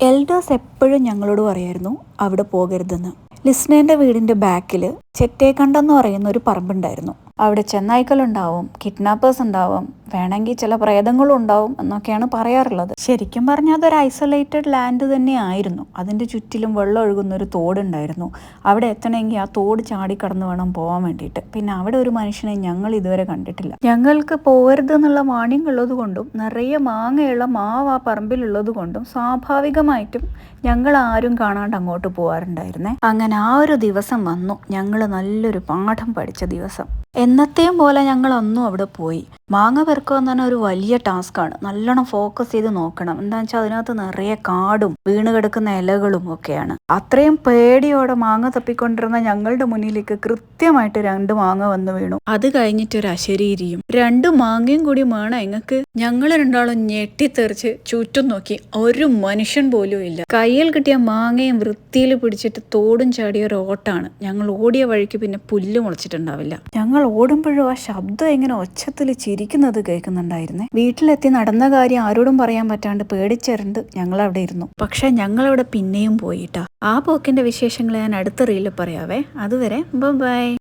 Elders എപ്പോഴും ഞങ്ങളോട് പറയായിരുന്നു അവിടെ പോകരുതെന്ന്. ലിസ്നേൻ്റെ വീടിൻ്റെ ബാക്കിൽ ചെറ്റേക്കണ്ടെന്ന് പറയുന്ന ഒരു പറമ്പുണ്ടായിരുന്നു. അവിടെ ചെന്നായ്ക്കളുണ്ടാവും, കിഡ്നാപ്പേഴ്സ് ഉണ്ടാവും, വേണമെങ്കിൽ ചില പ്രേതങ്ങളും ഉണ്ടാവും എന്നൊക്കെയാണ് പറയാറുള്ളത്. ശരിക്കും പറഞ്ഞാൽ അതൊരു ഐസൊലേറ്റഡ് ലാൻഡ് തന്നെ ആയിരുന്നു. അതിൻ്റെ ചുറ്റിലും വെള്ളം ഒഴുകുന്ന ഒരു തോടുണ്ടായിരുന്നു. അവിടെ എത്തണമെങ്കിൽ ആ തോട് ചാടിക്കടന്ന് വേണം പോകാൻ വേണ്ടിയിട്ട്. പിന്നെ അവിടെ ഒരു മനുഷ്യനെ ഞങ്ങൾ ഇതുവരെ കണ്ടിട്ടില്ല. ഞങ്ങൾക്ക് പോകരുത് എന്നുള്ള വാണിംഗ് ഉള്ളത് കൊണ്ടും നിറയെ മാങ്ങയുള്ള മാവ് ആ പറമ്പിലുള്ളത് കൊണ്ടും സ്വാഭാവികമായിട്ടും ഞങ്ങൾ ആരും കാണാണ്ട് അങ്ങോട്ട് പോകാറുണ്ടായിരുന്നേ. അങ്ങനെ ആ ഒരു ദിവസം വന്നു, ഞങ്ങൾ നല്ലൊരു പാഠം പഠിച്ച ദിവസം. എന്നത്തെയും പോലെ ഞങ്ങൾ അന്നും അവിടെ പോയി. മാങ്ങ പെറുക്കുക എന്ന് പറഞ്ഞാൽ ഒരു വലിയ ടാസ്ക്കാണ്. നല്ലോണം ഫോക്കസ് ചെയ്ത് നോക്കണം. എന്താണെന്ന് വെച്ചാൽ അതിനകത്ത് നിറയെ കാടും വീണ് കിടക്കുന്ന ഇലകളും ഒക്കെയാണ്. അത്രയും പേടിയോടെ മാങ്ങ തപ്പിക്കൊണ്ടിരുന്ന ഞങ്ങളുടെ മുന്നിലേക്ക് കൃത്യമായിട്ട് 2 മാങ്ങ വന്ന് വീണു. അത് കഴിഞ്ഞിട്ടൊരു അശരീരിയും 2 മാങ്ങയും കൂടി വേണം എങ്ങൾക്ക്. ഞങ്ങൾ രണ്ടാളും ഞെട്ടിത്തെറിച്ച് ചുറ്റും നോക്കി. ഒരു മനുഷ്യൻ പോലും ഇല്ല. കയ്യിൽ കിട്ടിയ മാങ്ങയും വൃത്തിയിൽ പിടിച്ചിട്ട് തോടും ചാടിയ ഒരു ഓട്ടാണ്. ഞങ്ങൾ ഓടിയ വഴിക്ക് പിന്നെ പുല്ല് മുളച്ചിട്ടുണ്ടാവില്ല. ഞങ്ങൾ ഓടുമ്പോഴും ആ ശബ്ദം ഇങ്ങനെ ഒച്ചത്തിൽ ചിരിക്കുന്നത് കേൾക്കുന്നുണ്ടായിരുന്നേ. വീട്ടിലെത്തി നടന്ന കാര്യം ആരോടും പറയാൻ പറ്റാണ്ട് പേടിച്ചെറിണ്ട് ഞങ്ങൾ അവിടെ ഇരുന്നു. പക്ഷെ ഞങ്ങളവിടെ പിന്നെയും പോയിട്ടാ. ആ പോക്കിന്റെ വിശേഷങ്ങൾ ഞാൻ അടുത്ത റീലിൽ പറയാവേ. അതുവരെ ബൈ.